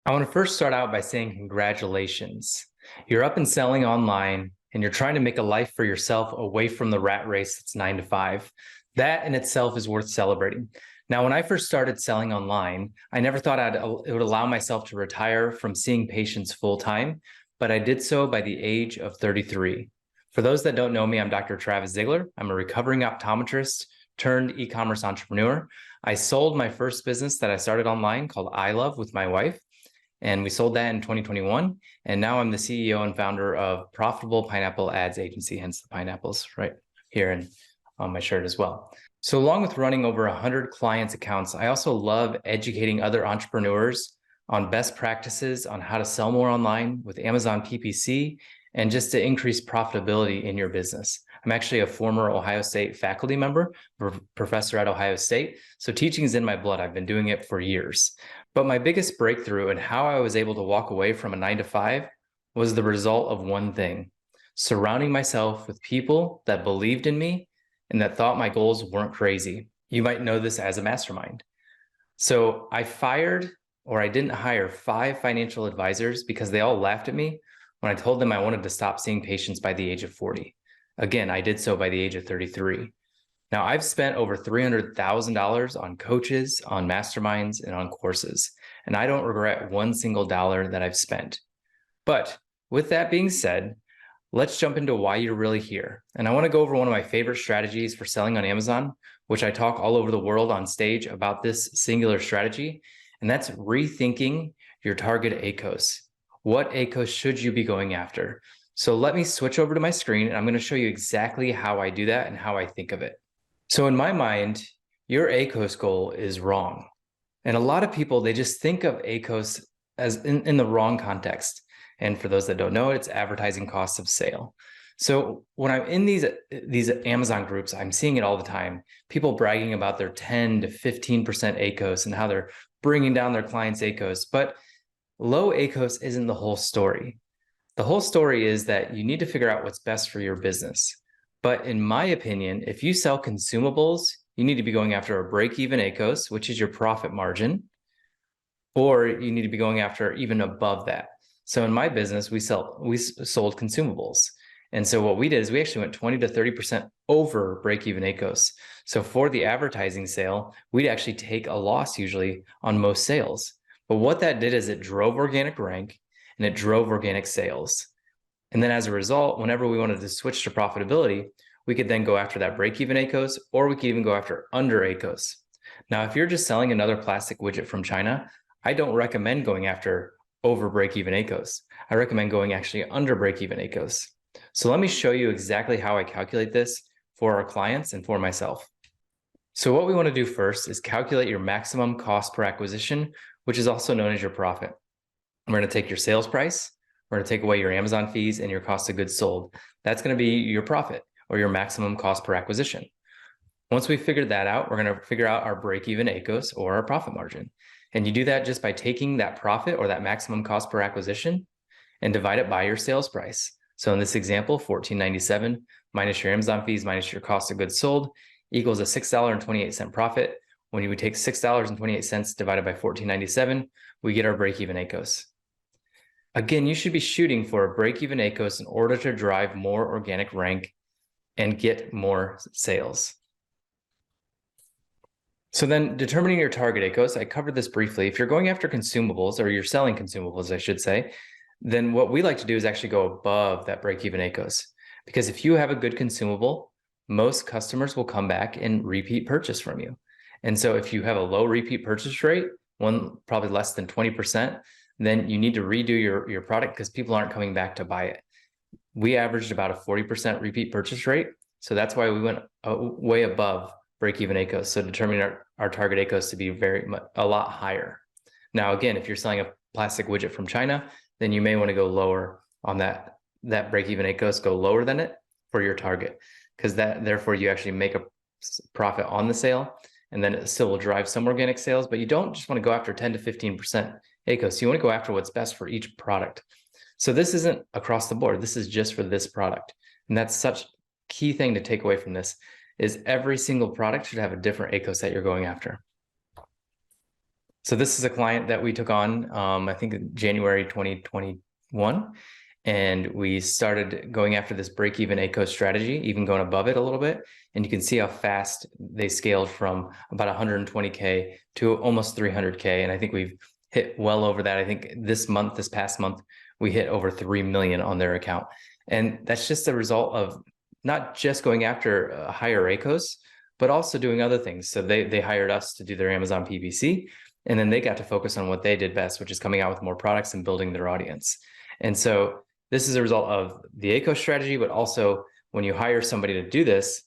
I want to first start out by saying congratulations. You're up and selling online and you're trying to make a life for yourself away from the rat race that's 9 to 5. That in itself is worth celebrating. Now, when I first started selling online, I never thought it would allow myself to retire from seeing patients full time, but I did so by the age of 33. For those that don't know me, I'm Dr. Travis Zigler. I'm a recovering optometrist turned e-commerce entrepreneur. I sold my first business that I started online called I Love with my wife. And we sold that in 2021. And now I'm the CEO and founder of Profitable Pineapple Ads Agency, hence the pineapples right here and on my shirt as well. So along with running over 100 clients' accounts, I also love educating other entrepreneurs on best practices on how to sell more online with Amazon PPC and just to increase profitability in your business. I'm actually a former Ohio State faculty member, professor at Ohio State. So teaching is in my blood. I've been doing it for years. But my biggest breakthrough and how I was able to walk away from a 9 to 5 was the result of one thing: surrounding myself with people that believed in me and that thought my goals weren't crazy. You might know this as a mastermind. So I didn't hire 5 financial advisors because they all laughed at me when I told them I wanted to stop seeing patients by the age of 40. Again, I did so by the age of 33. Now, I've spent over $300,000 on coaches, on masterminds, and on courses, and I don't regret one single dollar that I've spent. But with that being said, let's jump into why you're really here. And I want to go over one of my favorite strategies for selling on Amazon, which I talk all over the world on stage about this singular strategy, and that's rethinking your target ACoS. What ACoS should you be going after? So let me switch over to my screen, and I'm going to show you exactly how I do that and how I think of it. So in my mind, your ACoS goal is wrong. And a lot of people, they just think of ACoS as in the wrong context. And for those that don't know, it's advertising cost of sale. So when I'm in these Amazon groups, I'm seeing it all the time. People bragging about their 10 to 15% ACoS and how they're bringing down their clients' ACoS. But low ACoS isn't the whole story. The whole story is that you need to figure out what's best for your business. But in my opinion, if you sell consumables, you need to be going after a break-even ACoS, which is your profit margin, or you need to be going after even above that. So in my business, we sold consumables. And so what we did is we actually went 20 to 30% over break-even ACoS. So for the advertising sale, we'd actually take a loss usually on most sales. But what that did is it drove organic rank and it drove organic sales. And then as a result, whenever we wanted to switch to profitability, we could then go after that break-even ACoS, or we could even go after under ACoS. Now, if you're just selling another plastic widget from China, I don't recommend going after over break-even ACoS. I recommend going actually under break-even ACoS. So let me show you exactly how I calculate this for our clients and for myself. So what we want to do first is calculate your maximum cost per acquisition, which is also known as your profit. We're going to take your sales price, we're going to take away your Amazon fees and your cost of goods sold. That's going to be your profit or your maximum cost per acquisition. Once we figured that out, we're going to figure out our break-even ACoS or our profit margin. And you do that just by taking that profit or that maximum cost per acquisition and divide it by your sales price. So in this example, $14.97 minus your Amazon fees minus your cost of goods sold equals a $6.28 profit. When you would take $6.28 divided by $14.97, we get our break-even ACoS. Again, you should be shooting for a break-even ACoS in order to drive more organic rank and get more sales. So then determining your target ACoS, I covered this briefly. If you're going after consumables, or you're selling consumables, I should say, then what we like to do is actually go above that break-even ACoS. Because if you have a good consumable, most customers will come back and repeat purchase from you. And so if you have a low repeat purchase rate, probably less than 20%, then you need to redo your product because people aren't coming back to buy it. We averaged about a 40% repeat purchase rate. So that's why we went way above break-even ACoS. So determining our target ACoS to be a lot higher. Now, again, if you're selling a plastic widget from China, then you may want to go lower on that break-even ACoS, go lower than it for your target, because therefore you actually make a profit on the sale, and then it still will drive some organic sales, but you don't just want to go after 10 to 15% ACoS. You want to go after what's best for each product. So this isn't across the board. This is just for this product. And that's such a key thing to take away from this is every single product should have a different ACoS that you're going after. So this is a client that we took on, I think in January 2021. And we started going after this break-even ACoS strategy, even going above it a little bit. And you can see how fast they scaled from about 120K to almost 300K. And I think we've hit well over that. I think this past month, we hit over 3 million on their account. And that's just a result of not just going after a higher ACoS, but also doing other things. So they hired us to do their Amazon PPC, and then they got to focus on what they did best, which is coming out with more products and building their audience. And so this is a result of the ACoS strategy, but also when you hire somebody to do this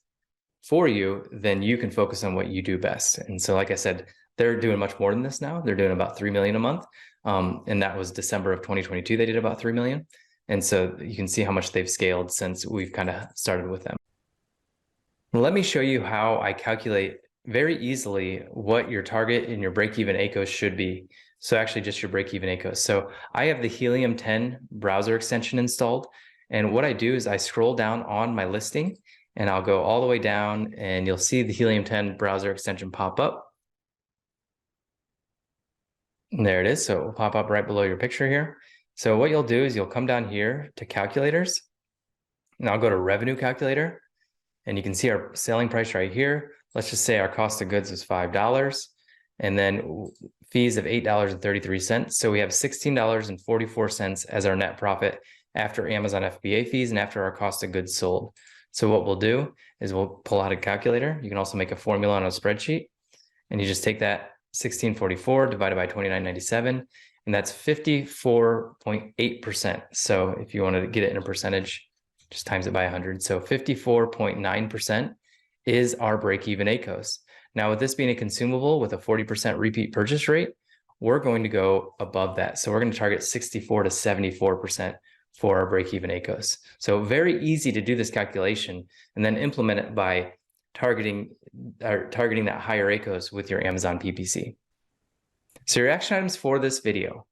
for you, then you can focus on what you do best. And so, like I said, they're doing much more than this now. They're doing about 3 million a month. And that was December of 2022. They did about 3 million. And so you can see how much they've scaled since we've kind of started with them. Let me show you how I calculate very easily what your target and your break-even ACoS should be. So actually just your break-even ACoS. So I have the Helium 10 browser extension installed. And what I do is I scroll down on my listing and I'll go all the way down and you'll see the Helium 10 browser extension pop up. And there it is. So it will pop up right below your picture here. So what you'll do is you'll come down here to calculators and I'll go to revenue calculator and you can see our selling price right here. Let's just say our cost of goods is $5 and then fees of $8.33. So we have $16.44 as our net profit after Amazon FBA fees and after our cost of goods sold. So what we'll do is we'll pull out a calculator. You can also make a formula on a spreadsheet and you just take that 1644 divided by 29.97 and that's 54.8%. So if you wanted to get it in a percentage, just times it by 100. So 54.9% is our break-even ACoS. Now, with this being a consumable with a 40% repeat purchase rate, we're going to go above that. So we're going to target 64 to 74% for our break-even ACoS. So very easy to do this calculation and then implement it by targeting that higher ACoS with your Amazon PPC. So your action items for this video: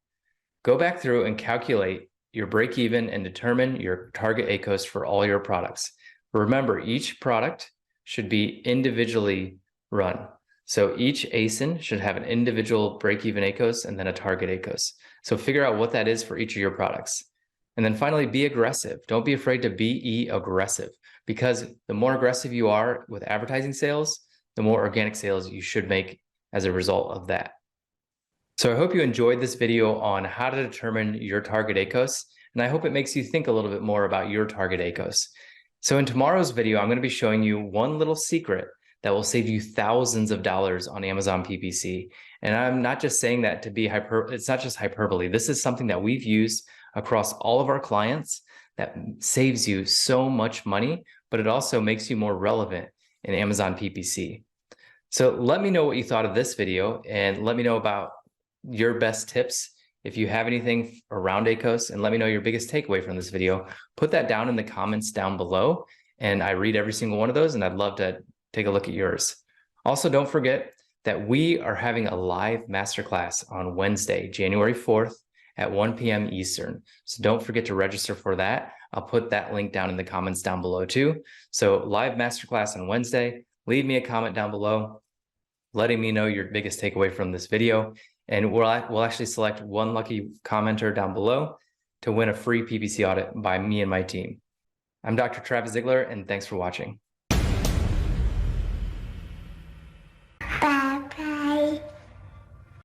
go back through and calculate your break-even and determine your target ACoS for all your products. Remember, each product should be individually run. So each ASIN should have an individual break-even ACoS and then a target ACoS. So figure out what that is for each of your products. And then finally, be aggressive. Don't be afraid to be aggressive, because the more aggressive you are with advertising sales, the more organic sales you should make as a result of that. So I hope you enjoyed this video on how to determine your target ACoS, and I hope it makes you think a little bit more about your target ACoS. So in tomorrow's video, I'm going to be showing you one little secret that will save you thousands of dollars on Amazon PPC. And I'm not just saying that to be it's not just hyperbole. This is something that we've used across all of our clients that saves you so much money, but it also makes you more relevant in Amazon PPC. So let me know what you thought of this video and let me know about your best tips. If you have anything around ACoS, and let me know your biggest takeaway from this video, put that down in the comments down below. And I read every single one of those and I'd love to take a look at yours. Also, don't forget that we are having a live masterclass on Wednesday, January 4th at 1 p.m. Eastern. So don't forget to register for that. I'll put that link down in the comments down below too. So live masterclass on Wednesday. Leave me a comment down below, letting me know your biggest takeaway from this video. And we'll actually select one lucky commenter down below to win a free PPC audit by me and my team. I'm Dr. Travis Zigler, and thanks for watching.